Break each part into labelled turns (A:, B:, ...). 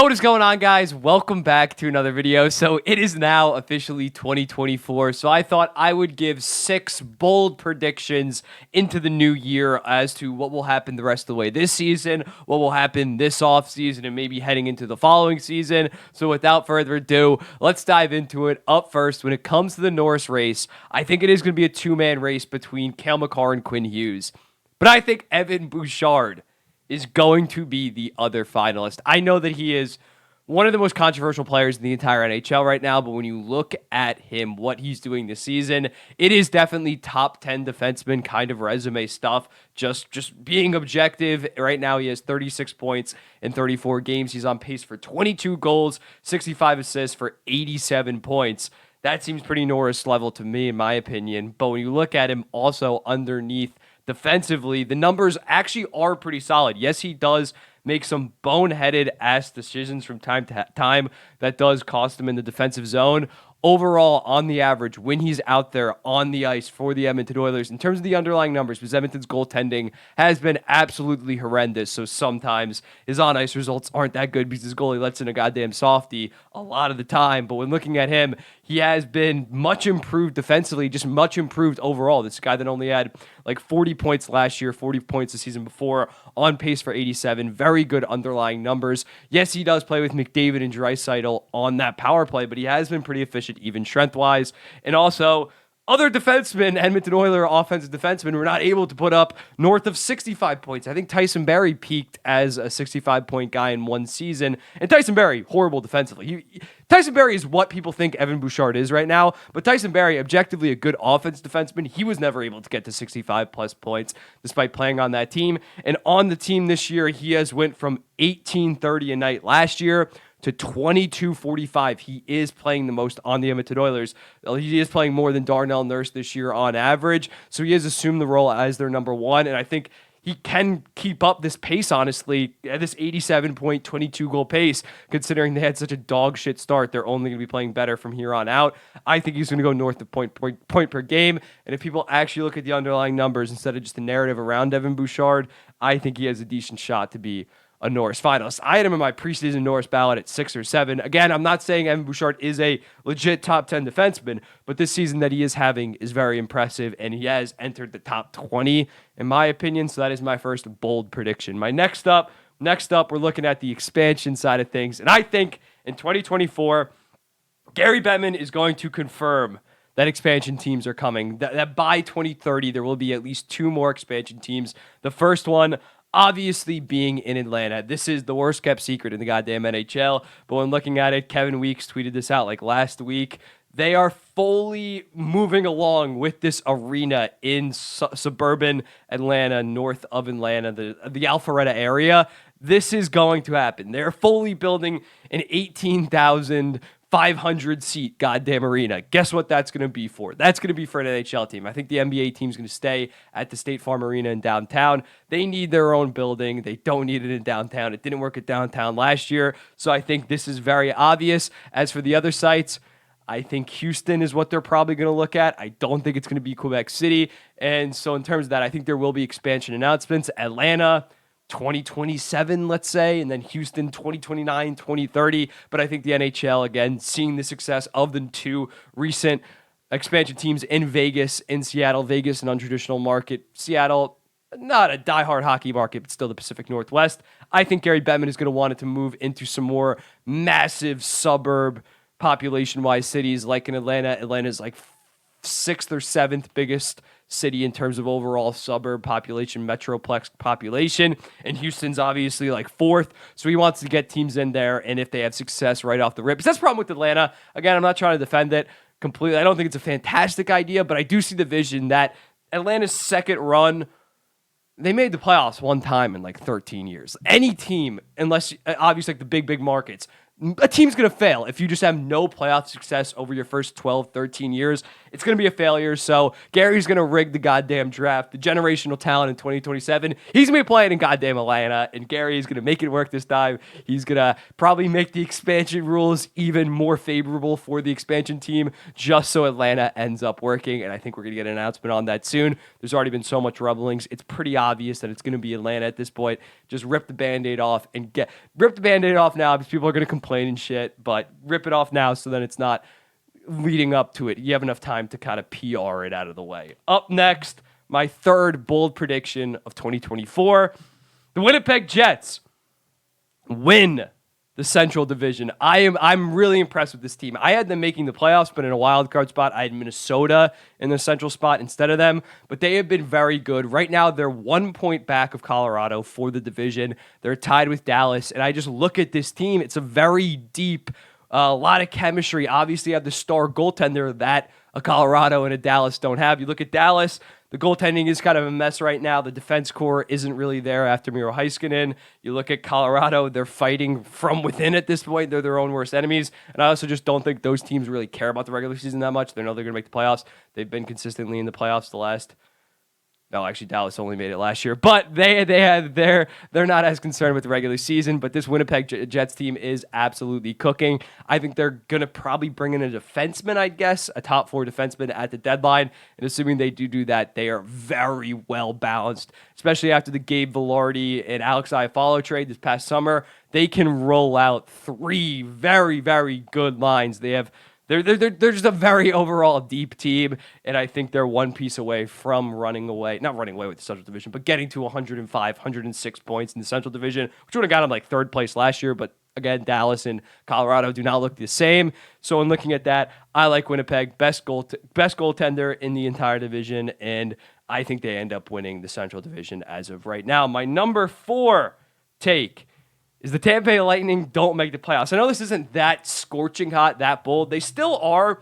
A: What is going on, guys? Welcome back to another video. So it is now officially 2024. So I thought I would give 6 bold predictions into the new year as to what will happen the rest of the way this season, what will happen this offseason, and maybe heading into the following season. So without further ado, let's dive into it. Up first, when it comes to the Norris race, I think it is going to be a two-man race between Cale Makar and Quinn Hughes. But I think Evan Bouchard is going to be the other finalist. I know that he is one of the most controversial players in the entire NHL right now, but when you look at him, what he's doing this season, it is definitely top 10 defenseman kind of resume stuff. Just being objective, right now he has 36 points in 34 games. He's on pace for 22 goals, 65 assists for 87 points. That seems pretty Norris level to me, in my opinion. But when you look at him also underneath defensively, the numbers actually are pretty solid. Yes, he does make some boneheaded ass decisions from time to time that does cost him in the defensive zone. Overall, on the average, when he's out there on the ice for the Edmonton Oilers, in terms of the underlying numbers, because Edmonton's goaltending has been absolutely horrendous, so sometimes his on-ice results aren't that good because his goalie lets in a goddamn softie a lot of the time. But when looking at him, he has been much improved defensively, just much improved overall. This guy that only had like 40 points last year, 40 points the season before, on pace for 87. Very good underlying numbers. Yes, he does play with McDavid and Draisaitl on that power play, but he has been pretty efficient even strength-wise. And also, other defensemen, Edmonton Oilers offensive defensemen, were not able to put up north of 65 points. I think Tyson Barrie peaked as a 65-point guy in one season. And Tyson Barrie, horrible defensively. Tyson Barrie is what people think Evan Bouchard is right now. But Tyson Barrie, objectively a good offensive defenseman, he was never able to get to 65-plus points despite playing on that team. And on the team this year, he has went from 18.30 a night last year to 22.45. He is playing the most on the Edmonton Oilers. He is playing more than Darnell Nurse this year on average. So he has assumed the role as their number one. And I think he can keep up this pace, honestly, at this 87-point, 22-goal pace, considering they had such a dog shit start. They're only going to be playing better from here on out. I think he's going to go north of point per game. And if people actually look at the underlying numbers instead of just the narrative around Evan Bouchard, I think he has a decent shot to be a Norris finalist. I had him in my preseason Norris ballot at 6 or 7. Again, I'm not saying Evan Bouchard is a legit top 10 defenseman, but this season that he is having is very impressive, and he has entered the top 20, in my opinion, so that is my first bold prediction. My next up, we're looking at the expansion side of things, and I think in 2024, Gary Bettman is going to confirm that expansion teams are coming, that by 2030, there will be at least 2 more expansion teams. The first one, obviously, being in Atlanta. This is the worst kept secret in the goddamn NHL. But when looking at it, Kevin Weeks tweeted this out like last week. They are fully moving along with this arena in suburban Atlanta, north of Atlanta, the Alpharetta area. This is going to happen. They're fully building an 18,500-seat goddamn arena. Guess what that's going to be for? That's going to be for an NHL team. I think the NBA team's going to stay at the State Farm Arena in downtown. They need their own building. They don't need it in downtown. It didn't work at downtown last year, so I think this is very obvious. As for the other sites, I think Houston is what they're probably going to look at. I don't think it's going to be Quebec City. And so in terms of that, I think there will be expansion announcements. Atlanta 2027, let's say, and then Houston 2029, 2030. But I think the NHL, again, seeing the success of the 2 recent expansion teams in Vegas, in Seattle. Vegas, an untraditional market. Seattle, not a diehard hockey market, but still the Pacific Northwest. I think Gary Bettman is going to want it to move into some more massive suburb population-wise cities like in Atlanta. Atlanta's like 6th or 7th biggest city in terms of overall suburb population, metroplex population, and Houston's obviously like 4th, so he wants to get teams in there, and if they have success right off the rip, because that's the problem with Atlanta. Again, I'm not trying to defend it completely. I don't think it's a fantastic idea, but I do see the vision that Atlanta's second run, they made the playoffs one time in like 13 years. Any team, unless obviously like the big markets, a team's going to fail. If you just have no playoff success over your first 12, 13 years, it's going to be a failure. So Gary's going to rig the goddamn draft. The generational talent in 2027, he's going to be playing in goddamn Atlanta, and Gary is going to make it work this time. He's going to probably make the expansion rules even more favorable for the expansion team just so Atlanta ends up working, and I think we're going to get an announcement on that soon. There's already been so much rumblings. It's pretty obvious that it's going to be Atlanta at this point. Just rip the Band-Aid off rip the Band-Aid off now because people are going to complain and shit, but rip it off now so then it's not leading up to it. You have enough time to kind of PR it out of the way. Up next, my third bold prediction of 2024, the Winnipeg Jets win the Central Division. I'm really impressed with this team. I had them making the playoffs, but in a wild card spot. I had Minnesota in the Central spot instead of them, but they have been very good. Right now, they're 1 point back of Colorado for the division. They're tied with Dallas, and I just look at this team. It's a very deep, a lot of chemistry. Obviously, you have the star goaltender that a Colorado and a Dallas don't have. You look at Dallas, the goaltending is kind of a mess right now. The defense core isn't really there after Miro Heiskanen. You look at Colorado, they're fighting from within at this point. They're their own worst enemies. And I also just don't think those teams really care about the regular season that much. They know they're going to make the playoffs. They've been consistently in the playoffs the last... No, actually, Dallas only made it last year, but they're not as concerned with the regular season. But this Winnipeg Jets team is absolutely cooking. I think they're gonna probably bring in a defenseman, I guess, a top 4 defenseman at the deadline. And assuming they do that, they are very well balanced, especially after the Gabe Vilardi and Alex Iafallo trade this past summer. They can roll out 3 very, very good lines. They're just a very overall deep team, and I think they're one piece away from not running away with the Central Division, but getting to 105, 106 points in the Central Division, which would have got them like 3rd place last year, but again, Dallas and Colorado do not look the same. So in looking at that, I like Winnipeg, best goaltender in the entire division, and I think they end up winning the Central Division as of right now. My number 4 take is the Tampa Bay Lightning don't make the playoffs. I know this isn't that scorching hot, that bold. They still are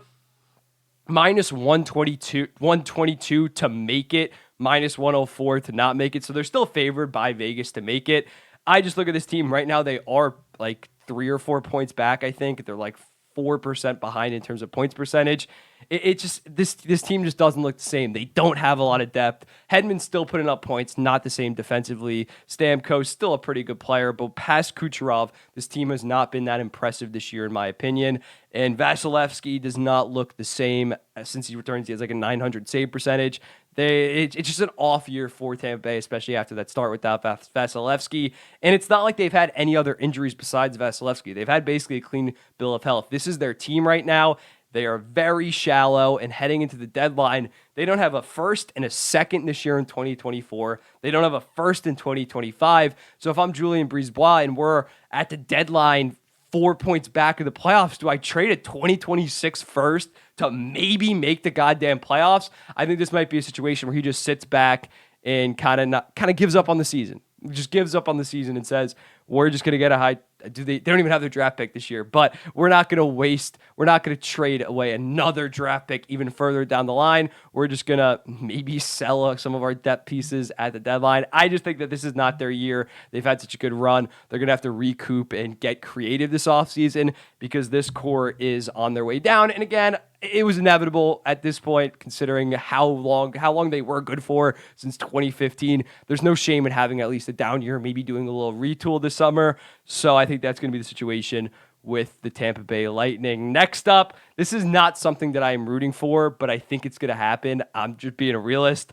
A: minus 122 to make it, minus 104 to not make it. So they're still favored by Vegas to make it. I just look at this team right now. They are like 3 or 4 points back, I think. They're like 4% behind in terms of points percentage. This team just doesn't look the same. They don't have a lot of depth. Hedman's still putting up points, not the same defensively. Stamkos still a pretty good player, but past Kucherov, this team has not been that impressive this year, in my opinion. And Vasilevsky does not look the same since he returns. He has like a 900 save percentage. It's just an off year for Tampa Bay, especially after that start without Vasilevsky. And it's not like they've had any other injuries besides Vasilevsky. They've had basically a clean bill of health. This is their team right now. They are very shallow, and heading into the deadline, they don't have a first and a second this year in 2024. They don't have a first in 2025. So if I'm Julien Brisebois and we're at the deadline 4 points back of the playoffs, do I trade a 2026 first to maybe make the goddamn playoffs? I think this might be a situation where he just sits back and kind of gives up on the season. Just gives up on the season and says, we're just going to get a high... They don't even have their draft pick this year, but we're not going to trade away another draft pick even further down the line. We're just going to maybe sell some of our depth pieces at the deadline. I just think that this is not their year. They've had such a good run. They're going to have to recoup and get creative this offseason because this core is on their way down. And again, it was inevitable at this point, considering how long they were good for since 2015. There's no shame in having at least a down year, maybe doing a little retool this summer. So I think that's going to be the situation with the Tampa Bay Lightning. Next up, this is not something that I'm rooting for, but I think it's going to happen. I'm just being a realist.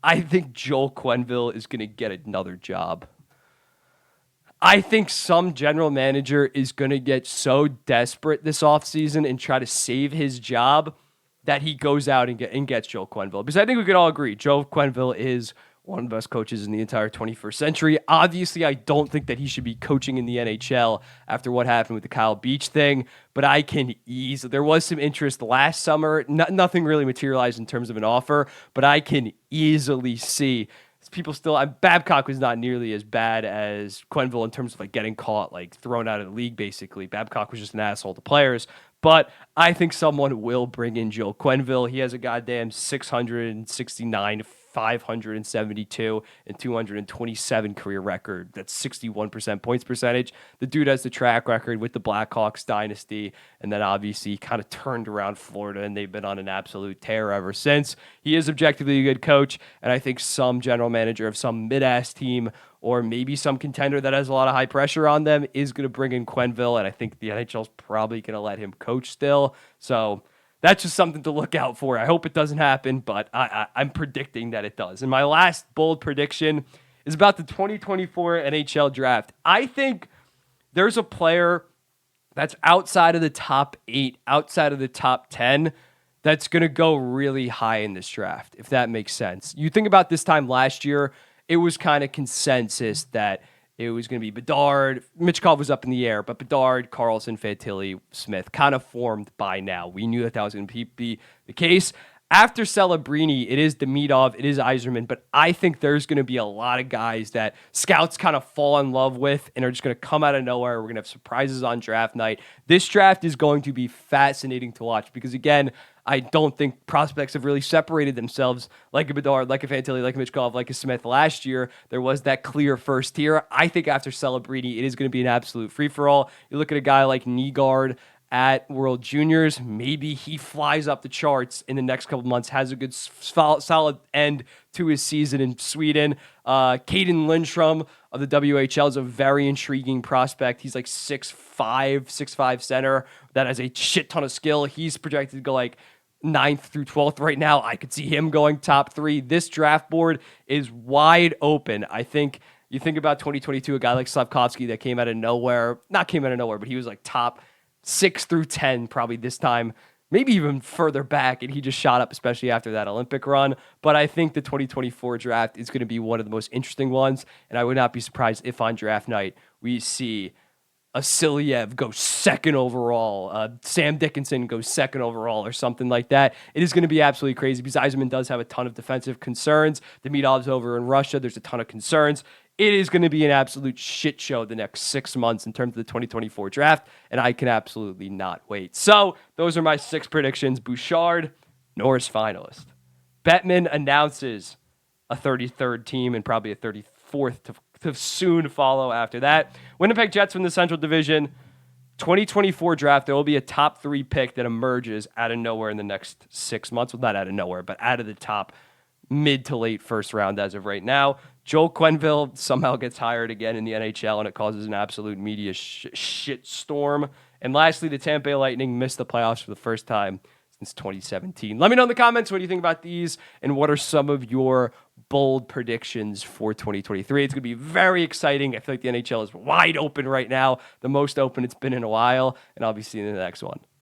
A: I think Joel Quinnville is going to get another job. I think some general manager is going to get so desperate this offseason and try to save his job that he goes out and gets Joel Quinnville. Because I think we could all agree, Joel Quinnville is one of the best coaches in the entire 21st century. Obviously, I don't think that he should be coaching in the NHL after what happened with the Kyle Beach thing, but I can there was some interest last summer. Nothing really materialized in terms of an offer, but I can easily see people still... Babcock was not nearly as bad as Quinnville in terms of like getting caught, like thrown out of the league, basically. Babcock was just an asshole to players. But I think someone will bring in Joel Quinnville. He has a goddamn 669 .572 and 227 career record. That's 61% points percentage. The dude has the track record with the Blackhawks dynasty, and then obviously kind of turned around Florida, and they've been on an absolute tear ever since. He is objectively a good coach, and I think some general manager of some mid-ass team or maybe some contender that has a lot of high pressure on them is going to bring in Quinnville, and I think the NHL is probably going to let him coach still. So that's just something to look out for. I hope it doesn't happen, but I'm predicting that it does. And my last bold prediction is about the 2024 NHL Draft. I think there's a player that's outside of the top 8, outside of the top 10, that's going to go really high in this draft, if that makes sense. You think about this time last year, it was kind of consensus that it was going to be Bedard. Mitchkov was up in the air, but Bedard, Carlson, Fantilli, Smith kind of formed by now. We knew that was going to be the case. After Celebrini, it is Demidov, it is Yzerman, but I think there's going to be a lot of guys that scouts kind of fall in love with and are just going to come out of nowhere. We're going to have surprises on draft night. This draft is going to be fascinating to watch because, again, I don't think prospects have really separated themselves like a Bedard, like a Fantilli, like a Mitchkov, like a Smith last year. There was that clear first tier. I think after Celebrini, it is going to be an absolute free-for-all. You look at a guy like Nygaard at World Juniors, maybe he flies up the charts in the next couple months, has a good solid end to his season in Sweden. Caden Lindstrom of the WHL is a very intriguing prospect. He's like 6'5" center that has a shit ton of skill. He's projected to go like 9th through 12th right now. I could see him going top 3. This draft board is wide open. I think you think about 2022, a guy like Slavkovsky that came out of nowhere, not came out of nowhere, but he was like top 6 through 10 probably this time, maybe even further back, and he just shot up, especially after that Olympic run. But I think the 2024 draft is going to be one of the most interesting ones, and I would not be surprised if on draft night we see a Silyev go 2nd overall, Sam Dickinson goes 2nd overall, or something like that. It is going to be absolutely crazy because Yzerman does have a ton of defensive concerns. Demidov's over in Russia. There's a ton of concerns. It is going to be an absolute shit show the next 6 months in terms of the 2024 draft, and I can absolutely not wait. So those are my 6 predictions. Bouchard, Norris finalist. Bettman announces a 33rd team and probably a 34th to soon follow after that. Winnipeg Jets win the Central Division. 2024 draft, there will be a top 3 pick that emerges out of nowhere in the next 6 months. Well, not out of nowhere, but out of the top mid to late first round as of right now. Joel Quinnville somehow gets hired again in the NHL, and it causes an absolute media shit storm. And lastly, the Tampa Bay Lightning missed the playoffs for the first time since 2017. Let me know in the comments what do you think about these, and what are some of your bold predictions for 2023. It's going to be very exciting. I feel like the NHL is wide open right now, the most open it's been in a while, and I'll be seeing you in the next one.